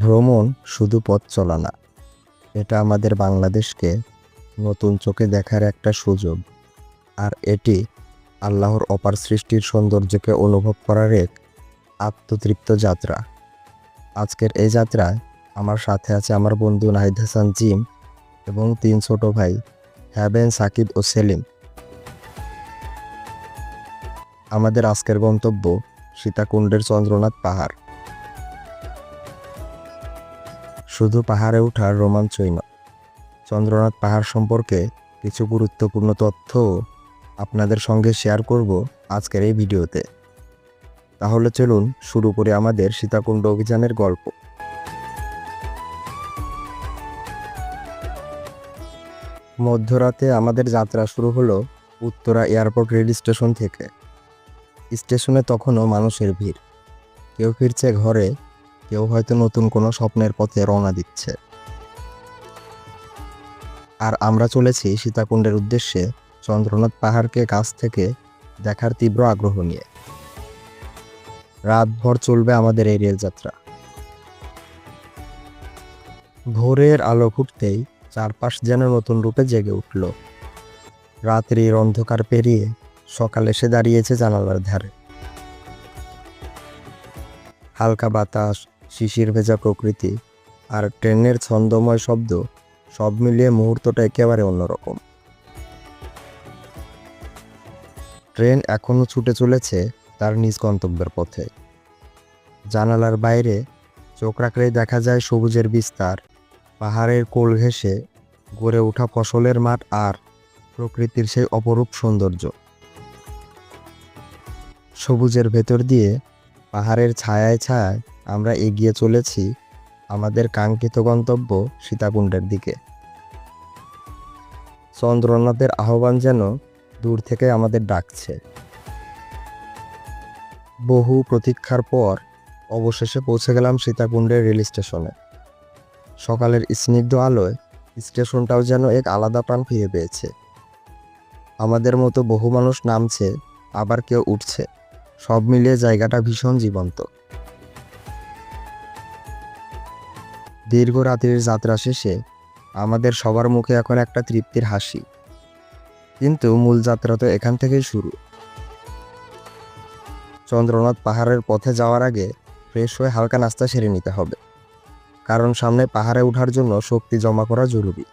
ভ্রমণ শুধু পথ চলা না, এটা আমাদের বাংলাদেশকে নতুন চোখে দেখার একটা সুযোগ। আর এটি আল্লাহর অপার সৃষ্টির সৌন্দর্যকে অনুভব করার এক আত্মতৃপ্ত যাত্রা। আজকের এই যাত্রায় আমার সাথে আছে আমার বন্ধু নাহিদ হাসান জিম এবং 3 ছোট ভাই হ্যাবেন, সাকিব ও সেলিম। আমাদের আজকের গন্তব্য সীতাকুণ্ডের চন্দ্রনাথ পাহাড়। শুধু পাহাড়ে ওঠার রোমাঞ্চই নয়, চন্দ্রনাথ পাহাড় সম্পর্কে কিছু গুরুত্বপূর্ণ তথ্য আপনাদের সঙ্গে শেয়ার করব আজকের এই ভিডিওতে। তাহলে চলুন শুরু করি আমাদের সীতাকুণ্ড অভিযানের গল্প। মধ্যরাতে আমাদের যাত্রা শুরু হলো উত্তরা এয়ারপোর্ট রেল স্টেশন থেকে। স্টেশনে তখনও মানুষের ভিড়, কেউ ফিরছে ঘরে, কেউ হয়তো নতুন কোনো স্বপ্নের পথে রওনা দিচ্ছে। আর আমরা চলেছি সীতাকুণ্ডের উদ্দেশ্যে, চন্দ্রনাথ পাহাড়কে কাছ থেকে দেখার তীব্র আগ্রহ নিয়ে। রাতভর চলবে আমাদের এই রেলযাত্রা। ভোরের আলো ফুটতেই চারপাশ যেন নতুন রূপে জেগে উঠল। রাত্রির অন্ধকার পেরিয়ে সকাল এসে দাঁড়িয়েছে জানালার ধারে। হালকা বাতাস, শিশির ভেজা প্রকৃতি আর ট্রেনের ছন্দময় শব্দ, সব মিলিয়ে মুহূর্তটা একেবারে অন্যরকম। ট্রেন এখনো ছুটে চলেছে তার নিজ গন্তব্যের পথে। জানালার বাইরে চোখ রাখলেই দেখা যায় সবুজের বিস্তার, পাহাড়ের কোল ঘেঁষে গড়ে ওঠা ফসলের মাঠ আর প্রকৃতির সেই অপরূপ সৌন্দর্য। সবুজের ভেতর দিয়ে পাহাড়ের ছায়ায় ছায়ায় আমরা এগিয়ে চলেছি আমাদের কাঙ্ক্ষিত গন্তব্য সীতাকুণ্ডের দিকে। চন্দ্রনাথের আহ্বান যেন দূর থেকে আমাদের ডাকছে। বহু প্রতীক্ষার পর অবশেষে পৌঁছে গেলাম সীতাকুণ্ডের রেল স্টেশনে। সকালের স্নিগ্ধ আলোয় স্টেশনটাও যেন এক আলাদা প্রাণ ফিরে পেয়েছে। আমাদের মতো বহু মানুষ নামছে, আবার কেউ উঠছে, সব মিলিয়ে জায়গাটা ভীষণ জীবন্ত। দীর্ঘ রাত্রির যাত্রা শেষে আমাদের সবার মুখে এখন একটা তৃপ্তির হাসি। কিন্তু মূল যাত্রা তো এখান থেকেই শুরু। চন্দ্রনাথ পাহাড়ের পথে যাওয়ার আগে ফ্রেশ হয়ে হালকা নাস্তা সেরে নিতে হবে, কারণ সামনে পাহাড়ে ওঠার জন্য শক্তি জমা করা জরুরি।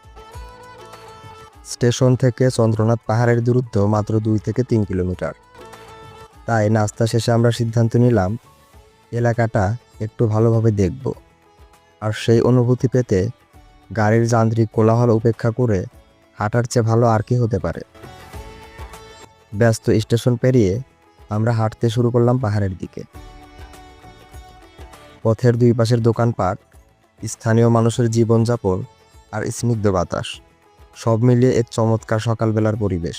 স্টেশন থেকে চন্দ্রনাথ পাহাড়ের দূরত্ব মাত্র 2 থেকে 3 কিলোমিটার। তাই নাস্তা শেষে আমরা সিদ্ধান্ত নিলাম এলাকাটা একটু ভালোভাবে দেখব, আর সেই অনুভূতি পেতে গাড়ির যান্ত্রিক কোলাহল উপেক্ষা করে হাঁটার চেয়ে ভালো আর কি হতে পারে। ব্যস্ত স্টেশন পেরিয়ে আমরা হাঁটতে শুরু করলাম পাহাড়ের দিকে। পথের দুই পাশের দোকানপাট, স্থানীয় মানুষের জীবনযাপন আর স্নিগ্ধ বাতাস, সব মিলিয়ে এক চমৎকার সকালবেলার পরিবেশ।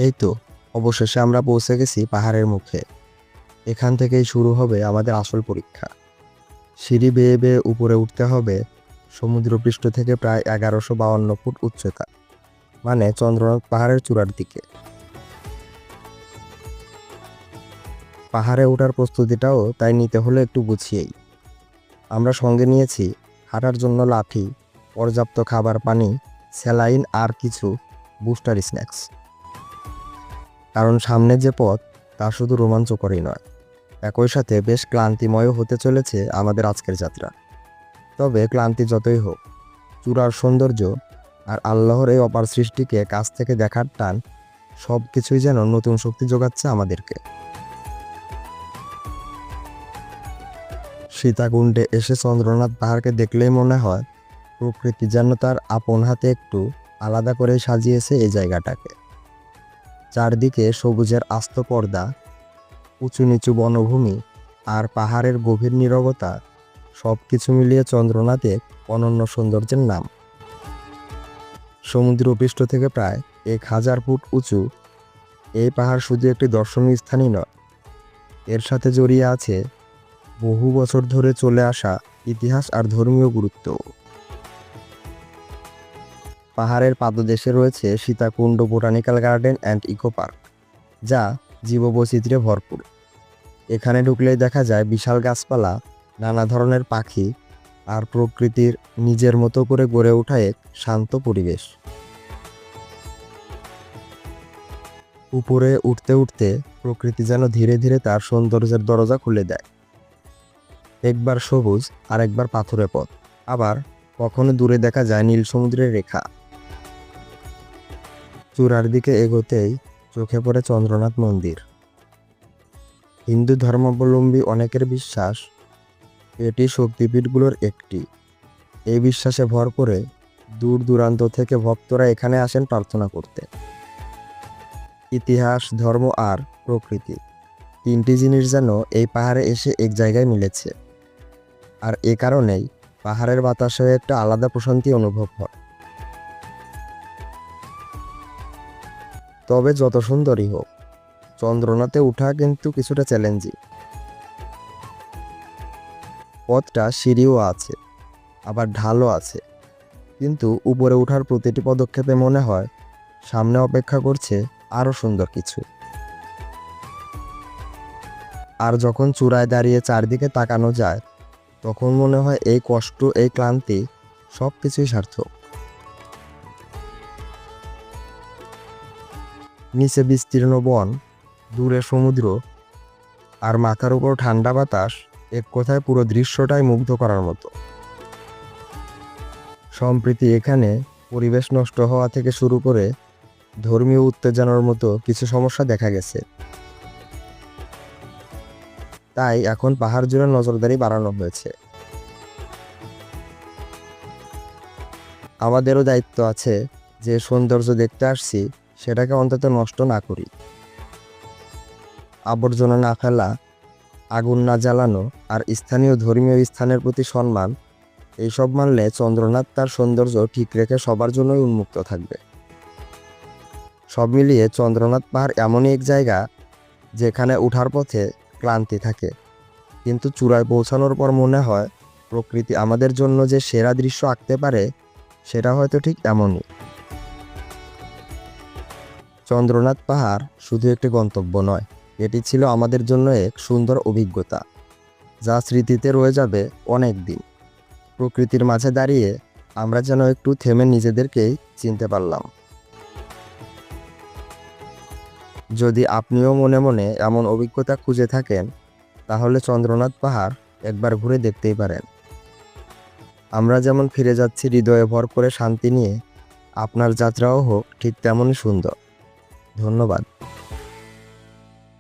এই তো অবশেষে আমরা পৌঁছে গেছি পাহাড়ের মুখে। এখান থেকেই শুরু হবে আমাদের আসল পরীক্ষা। সিঁড়ি বেয়ে বেয়ে উপরে উঠতে হবে সমুদ্রপৃষ্ঠ থেকে প্রায় 1152 ফুট উচ্চতা, মানে চন্দ্রনাথ পাহাড়ের চূড়ার দিকে। পাহাড়ে ওঠার প্রস্তুতিটাও তাই নিতে হলো একটু গুছিয়েই। আমরা সঙ্গে নিয়েছি হাঁটার জন্য লাঠি, পর্যাপ্ত খাবার, পানি, স্যালাইন আর কিছু বুস্টার স্ন্যাক্স। কারণ সামনে যে পথ তা শুধু রোমাঞ্চকরই নয়, একই সাথে বেশ ক্লান্তিময়ও হতে চলেছে আমাদের আজকের যাত্রা। তবে ক্লান্তি যতই হোক, চূড়ার সৌন্দর্য আর আল্লাহর এই অপার সৃষ্টিকে কাছ থেকে দেখার টান, সব কিছুই যেন নতুন শক্তি যোগাচ্ছে আমাদেরকে। সীতাকুণ্ডে এসে চন্দ্রনাথ পাহাড়কে দেখলেই মনে হয় প্রকৃতি যেন তার আপন হাতে একটু আলাদা করে সাজিয়েছে এই জায়গাটাকে। চারদিকে সবুজের আস্ত পর্দা, উঁচু নিচু বনভূমি আর পাহাড়ের গভীর নীরবতা, সব কিছু মিলিয়ে চন্দ্রনাথ এক অনন্য সৌন্দর্যের নাম। সমুদ্রপৃষ্ঠ থেকে প্রায় 1000 ফুট উঁচু এই পাহাড় শুধু একটি দর্শনীয় স্থানই নয়, এর সাথে জড়িয়ে আছে বহু বছর ধরে চলে আসা ইতিহাস আর ধর্মীয় গুরুত্ব। পাহাড়ের পাদদেশে রয়েছে Sitakunda botanical garden and eco park, যা জীববৈচিত্র্যে ভরপুর। এখানে ঢুকলেই দেখা যায় বিশাল গাছপালা, নানা ধরনের পাখি আর প্রকৃতির নিজের মতো করে গড়ে ওঠা এক শান্ত পরিবেশ। উপরে উঠতে উঠতে প্রকৃতি যেন ধীরে ধীরে তার সৌন্দর্যের দরজা খুলে দেয়। একবার সবুজ আর একবার পাথুরে পথ, আবার কখনো দূরে দেখা যায় নীল সমুদ্রের রেখা। চূড়ার দিকে এগোতেই চোখে পড়ে চন্দ্রনাথ মন্দির। হিন্দু ধর্মাবলম্বী অনেকের বিশ্বাস এটি শক্তিপীঠগুলোর একটি। এই বিশ্বাসে ভর করে দূর দূরান্ত থেকে ভক্তরা এখানে আসেন প্রার্থনা করতে। ইতিহাস, ধর্ম আর প্রকৃতি, তিনটি জিনিস যেন এই পাহাড়ে এসে এক জায়গায় মিলেছে। আর এ কারণেই পাহাড়ের বাতাসে একটা আলাদা প্রশান্তি অনুভব হয়। তবে যত সুন্দরই হোক, চন্দ্রনাথে ওঠা কিন্তু কিছুটা চ্যালেঞ্জিং। পথটা সিঁড়িও আছে, আবার ঢালও আছে, কিন্তু উপরে ওঠার প্রতিটি পদক্ষেপে মনে হয় সামনে অপেক্ষা করছে আরও সুন্দর কিছু। আর যখন চূড়ায় দাঁড়িয়ে চারদিকে তাকানো যায়, তখন মনে হয় এই কষ্ট, এই ক্লান্তি সব কিছুই সার্থক। নিচে বিস্তীর্ণ বন, দূরে সমুদ্র, আর মাথার উপর ঠান্ডা বাতাস, এক কথায় পুরো দৃশ্যটাই মুগ্ধ করার মতো। সম্প্রতি এখানে পরিবেশ নষ্ট হওয়া থেকে শুরু করে ধর্মীয় উত্তেজনার মতো কিছু সমস্যা দেখা গেছে। তাই এখন পাহাড় জুড়ে নজরদারি বাড়ানো হয়েছে। আমাদেরও দায়িত্ব আছে যে সৌন্দর্য দেখতে আসছি সেটাকে অন্তত নষ্ট না করি। আবর্জনা না ফেলা, আগুন না জ্বালানো আর স্থানীয় ধর্মীয় স্থানের প্রতি সম্মান, এইসব মানলে চন্দ্রনাথ তার সৌন্দর্য ঠিক রেখে সবার জন্যই উন্মুক্ত থাকবে। সব মিলিয়ে চন্দ্রনাথ পাহাড় এমনই এক জায়গা যেখানে ওঠার পথে ক্লান্তি থাকে, কিন্তু চূড়ায় পৌঁছানোর পর মনে হয় প্রকৃতি আমাদের জন্য যে সেরা দৃশ্য আঁকতে পারে সেটা হয়তো ঠিক এমনই। চন্দ্রনাথ পাহাড় শুধু একটি গন্তব্য নয়, এটি ছিল আমাদের জন্য এক সুন্দর অভিজ্ঞতা, যা স্মৃতিতে রয়ে যাবে অনেক দিন। প্রকৃতির মাঝে দাঁড়িয়ে আমরা যেন একটু থেমে নিজেদেরকেই চিনতে পারলাম। যদি আপনিও মনে মনে এমন অভিজ্ঞতা খুঁজে থাকেন, তাহলে চন্দ্রনাথ পাহাড় একবার ঘুরে দেখতেই পারেন। আমরা যেমন ফিরে যাচ্ছি হৃদয়ে ভর করে শান্তি নিয়ে, আপনার যাত্রাও হোক ঠিক তেমনই সুন্দর। ধন্যবাদ।